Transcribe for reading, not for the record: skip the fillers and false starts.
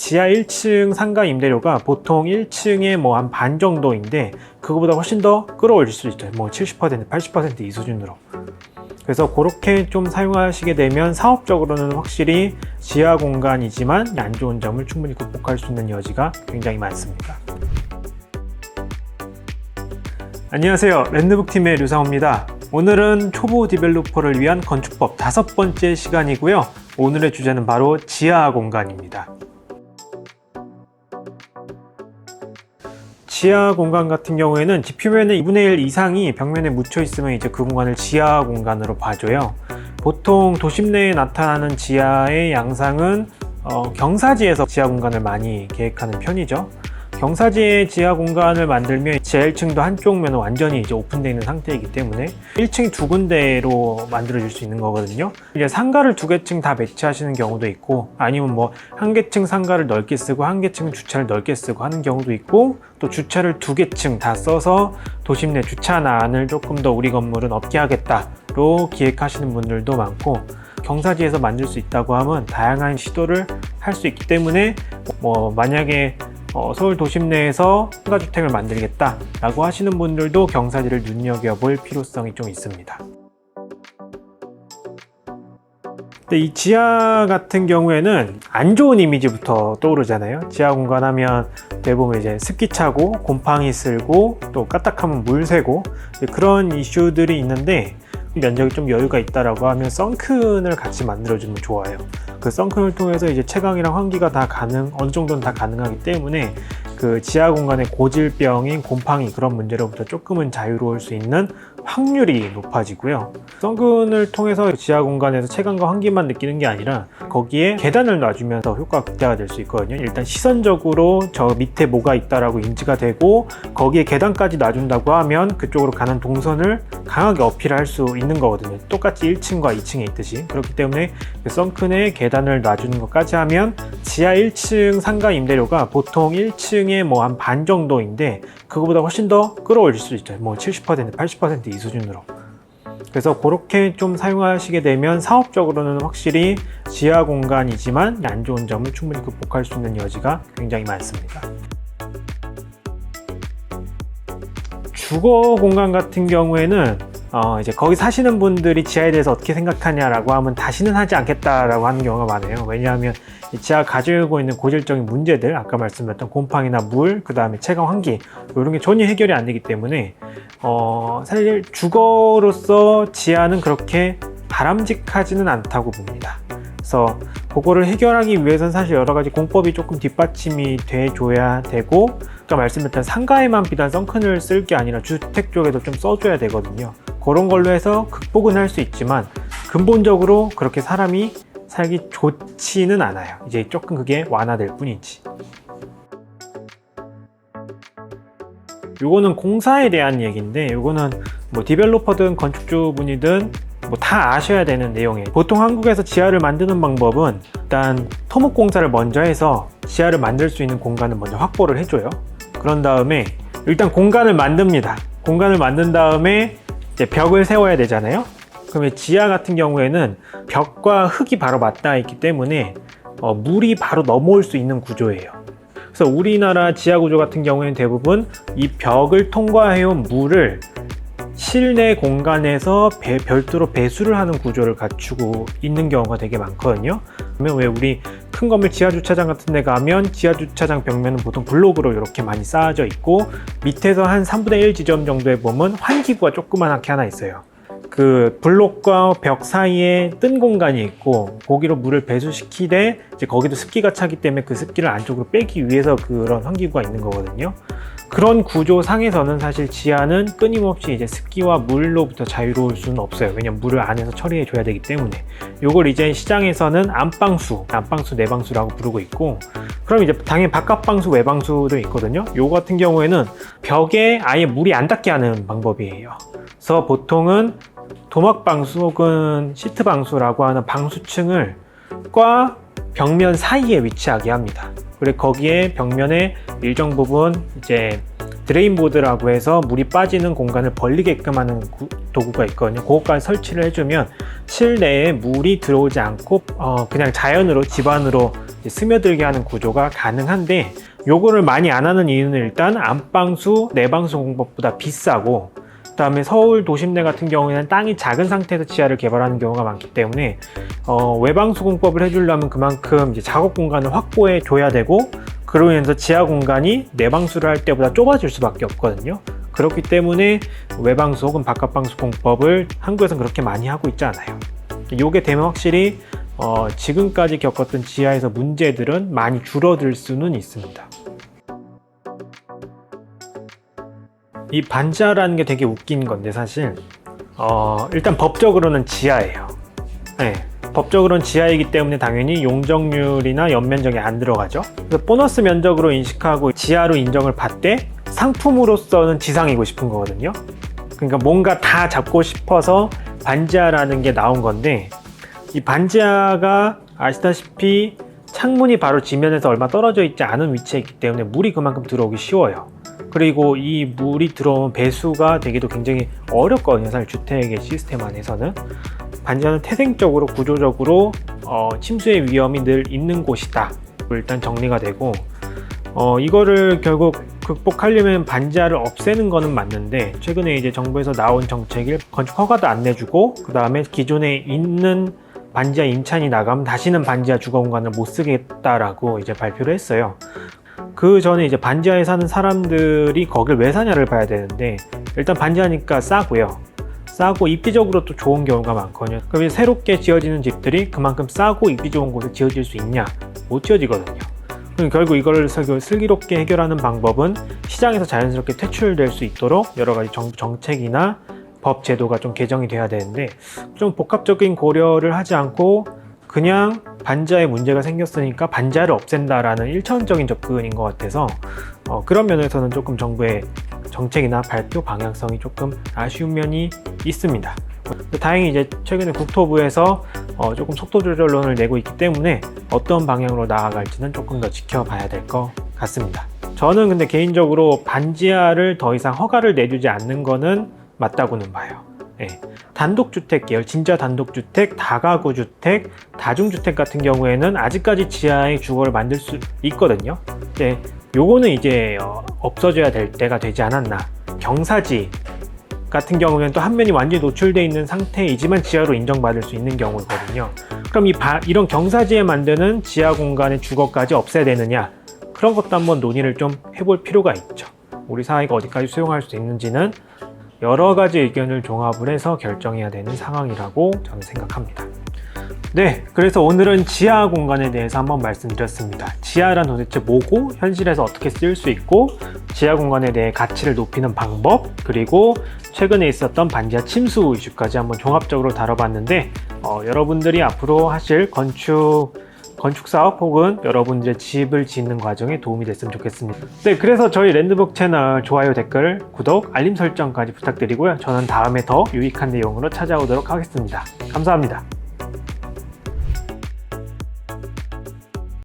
지하 1층 상가 임대료가 보통 1층에 뭐 한 반 정도인데 그거보다 훨씬 더 끌어올릴 수 있죠. 뭐 70%, 80% 이 수준으로. 그래서 그렇게 좀 사용하시게 되면 사업적으로는 확실히 지하 공간이지만 안 좋은 점을 충분히 극복할 수 있는 여지가 굉장히 많습니다. 안녕하세요. 랜드북팀의 류상호입니다. 오늘은 초보 디벨로퍼를 위한 건축법 5번째 시간이고요. 오늘의 주제는 바로 지하 공간입니다. 지하 공간 같은 경우에는 지표면의 2분의 1 이상이 벽면에 묻혀 있으면 이제 그 공간을 지하 공간으로 봐줘요. 보통 도심 내에 나타나는 지하의 양상은 경사지에서 지하 공간을 많이 계획하는 편이죠. 경사지에 지하 공간을 만들면 지하 1층도 한쪽 면은 완전히 이제 오픈되어 있는 상태이기 때문에 1층이 두 군데로 만들어질 수 있는 거거든요. 이제 상가를 두 개층 다 배치하시는 경우도 있고, 아니면 뭐 한 개층 상가를 넓게 쓰고 한 개층 주차를 넓게 쓰고 하는 경우도 있고, 또 주차를 두 개층 다 써서 도심 내 주차난을 조금 더 우리 건물은 없게 하겠다로 기획하시는 분들도 많고, 경사지에서 만들 수 있다고 하면 다양한 시도를 할 수 있기 때문에 만약에 서울 도심 내에서 상가주택을 만들겠다 라고 하시는 분들도 경사지를 눈여겨볼 필요성이 좀 있습니다. 근데 이 지하 같은 경우에는 안 좋은 이미지부터 떠오르잖아요. 지하 공간 하면 대부분 이제 습기 차고 곰팡이 쓸고 또 까딱하면 물 새고 그런 이슈들이 있는데, 면적이 좀 여유가 있다라고 하면 썬큰을 같이 만들어주면 좋아요. 그 썬큰을 통해서 이제 채광이랑 환기가 다 어느 정도는 다 가능하기 때문에 그 지하 공간의 고질병인 곰팡이 그런 문제로부터 조금은 자유로울 수 있는 확률이 높아지고요. 썬큰을 통해서 지하 공간에서 채광과 환기만 느끼는 게 아니라 거기에 계단을 놔주면서 효과가 극대화가 될 수 있거든요. 일단 시선적으로 저 밑에 뭐가 있다라고 인지가 되고 거기에 계단까지 놔준다고 하면 그쪽으로 가는 동선을 강하게 어필할 수 있는 거거든요. 똑같이 1층과 2층에 있듯이. 그렇기 때문에 그 썬큰에 계단을 놔주는 것까지 하면 지하 1층 상가 임대료가 보통 1층에 뭐 한 반 정도인데 그거보다 훨씬 더 끌어올릴 수 있죠. 뭐 70%, 80% 이 수준으로. 그래서 그렇게 좀 사용하시게 되면 사업적으로는 확실히 지하 공간이지만 안 좋은 점을 충분히 극복할 수 있는 여지가 굉장히 많습니다. 주거 공간 같은 경우에는 이제 거기 사시는 분들이 지하에 대해서 어떻게 생각하냐라고 하면 다시는 하지 않겠다라고 하는 경우가 많아요. 왜냐하면 이 지하가 가지고 있는 고질적인 문제들, 아까 말씀드렸던 곰팡이나 물, 그 다음에 채광, 환기 이런 게 전혀 해결이 안 되기 때문에 사실 주거로서 지하는 그렇게 바람직하지는 않다고 봅니다. 그래서 그거를 해결하기 위해서는 사실 여러 가지 공법이 조금 뒷받침이 돼줘야 되고, 아까 말씀드렸던 상가에만 비단 썬큰을 쓸 게 아니라 주택 쪽에도 좀 써줘야 되거든요. 그런 걸로 해서 극복은 할 수 있지만 근본적으로 그렇게 사람이 살기 좋지는 않아요. 이제 조금 그게 완화될 뿐이지. 요거는 공사에 대한 얘기인데, 요거는 뭐 디벨로퍼든 건축주분이든 뭐 다 아셔야 되는 내용이에요. 보통 한국에서 지하를 만드는 방법은 일단 토목 공사를 먼저 해서 지하를 만들 수 있는 공간을 먼저 확보를 해줘요. 그런 다음에 일단 공간을 만듭니다. 공간을 만든 다음에 이제 벽을 세워야 되잖아요. 그러면 지하 같은 경우에는 벽과 흙이 바로 맞닿아 있기 때문에 물이 바로 넘어올 수 있는 구조예요. 그래서 우리나라 지하 구조 같은 경우에는 대부분 이 벽을 통과해온 물을 실내 공간에서 별도로 배수를 하는 구조를 갖추고 있는 경우가 되게 많거든요. 그러면 왜 우리 큰 건물 지하 주차장 같은 데 가면 지하 주차장 벽면은 보통 블록으로 이렇게 많이 쌓아져 있고 밑에서 한 3분의 1 지점 정도에 보면 환기구가 조그만하게 하나 있어요. 그 블록과 벽 사이에 뜬 공간이 있고 거기로 물을 배수시키되 이제 거기도 습기가 차기 때문에 그 습기를 안쪽으로 빼기 위해서 그런 환기구가 있는 거거든요. 그런 구조상에서는 사실 지하는 끊임없이 이제 습기와 물로부터 자유로울 수는 없어요. 왜냐면 물을 안에서 처리해 줘야 되기 때문에. 요걸 이제 시장에서는 안방수, 내방수라고 부르고 있고, 그럼 이제 당연히 바깥방수, 외방수도 있거든요. 요거 같은 경우에는 벽에 아예 물이 안 닿게 하는 방법이에요. 그래서 보통은 도막방수 혹은 시트방수라고 하는 방수층을 과 벽면 사이에 위치하게 합니다. 그리고 거기에 벽면에 일정 부분 이제 드레인보드라고 해서 물이 빠지는 공간을 벌리게끔 하는 도구가 있거든요. 그것까지 설치를 해주면 실내에 물이 들어오지 않고 그냥 자연으로 집 안으로 이제 스며들게 하는 구조가 가능한데, 요거를 많이 안 하는 이유는 일단 안방수, 내방수 공법보다 비싸고, 그 다음에 서울 도심내 같은 경우에는 땅이 작은 상태에서 지하를 개발하는 경우가 많기 때문에 외방수 공법을 해주려면 그만큼 이제 작업 공간을 확보해 줘야 되고, 그로 인해서 지하 공간이 내방수를 할 때보다 좁아질 수밖에 없거든요. 그렇기 때문에 외방수 혹은 바깥방수 공법을 한국에서는 그렇게 많이 하고 있지 않아요. 요게 되면 확실히 지금까지 겪었던 지하에서 문제들은 많이 줄어들 수는 있습니다. 이 반지하라는 게 되게 웃긴 건데, 사실 일단 법적으로는 지하예요. 네, 법적으로는 지하이기 때문에 당연히 용적률이나 연면적이 안 들어가죠. 그래서 보너스 면적으로 인식하고 지하로 인정을 받되 상품으로서는 지상이고 싶은 거거든요. 그러니까 뭔가 다 잡고 싶어서 반지하라는 게 나온 건데, 이 반지하가 아시다시피 창문이 바로 지면에서 얼마 떨어져 있지 않은 위치에 있기 때문에 물이 그만큼 들어오기 쉬워요. 그리고 이 물이 들어오면 배수가 되기도 굉장히 어렵거든요. 사실 주택의 시스템 안에서는. 반지하는 태생적으로 구조적으로 침수의 위험이 늘 있는 곳이다. 일단 정리가 되고, 이거를 결국 극복하려면 반지하를 없애는 거는 맞는데, 최근에 이제 정부에서 나온 정책이 건축 허가도 안 내주고, 그 다음에 기존에 있는 반지하 임차인이 나가면 다시는 반지하 주거 공간을 못 쓰겠다라고 이제 발표를 했어요. 그 전에 이제 반지하에 사는 사람들이 거길 왜 사냐를 봐야 되는데, 일단 반지하니까 싸고요. 싸고 입지적으로 또 좋은 경우가 많거든요. 그럼 새롭게 지어지는 집들이 그만큼 싸고 입지 좋은 곳에 지어질 수 있냐? 못 지어지거든요. 그럼 결국 이걸 슬기롭게 해결하는 방법은 시장에서 자연스럽게 퇴출될 수 있도록 여러 가지 정부 정책이나 법 제도가 좀 개정이 돼야 되는데, 좀 복합적인 고려를 하지 않고 그냥 반지하에 문제가 생겼으니까 반지하를 없앤다라는 일차원적인 접근인 것 같아서 그런 면에서는 조금 정부의 정책이나 발표 방향성이 조금 아쉬운 면이 있습니다. 다행히 이제 최근에 국토부에서 조금 속도 조절론을 내고 있기 때문에 어떤 방향으로 나아갈지는 조금 더 지켜봐야 될 것 같습니다. 저는 근데 개인적으로 반지하를 더 이상 허가를 내주지 않는 거는 맞다고는 봐요. 네. 단독주택 계열, 진짜 단독주택, 다가구주택, 다중주택 같은 경우에는 아직까지 지하에 주거를 만들 수 있거든요. 네. 요거는 이제 없어져야 될 때가 되지 않았나. 경사지 같은 경우에는 또 한 면이 완전히 노출되어 있는 상태이지만 지하로 인정받을 수 있는 경우거든요. 그럼 이런 경사지에 만드는 지하 공간의 주거까지 없애야 되느냐? 그런 것도 한번 논의를 좀 해볼 필요가 있죠. 우리 사회가 어디까지 수용할 수 있는지는 여러 가지 의견을 종합을 해서 결정해야 되는 상황이라고 저는 생각합니다. 네, 그래서 오늘은 지하 공간에 대해서 한번 말씀드렸습니다. 지하란 도대체 뭐고, 현실에서 어떻게 쓰일 수 있고, 지하 공간에 대해 가치를 높이는 방법, 그리고 최근에 있었던 반지하 침수 이슈까지 한번 종합적으로 다뤄봤는데, 여러분들이 앞으로 하실 건축 사업 혹은 여러분들의 집을 짓는 과정에 도움이 됐으면 좋겠습니다. 네, 그래서 저희 랜드북 채널 좋아요, 댓글, 구독, 알림 설정까지 부탁드리고요. 저는 다음에 더 유익한 내용으로 찾아오도록 하겠습니다. 감사합니다.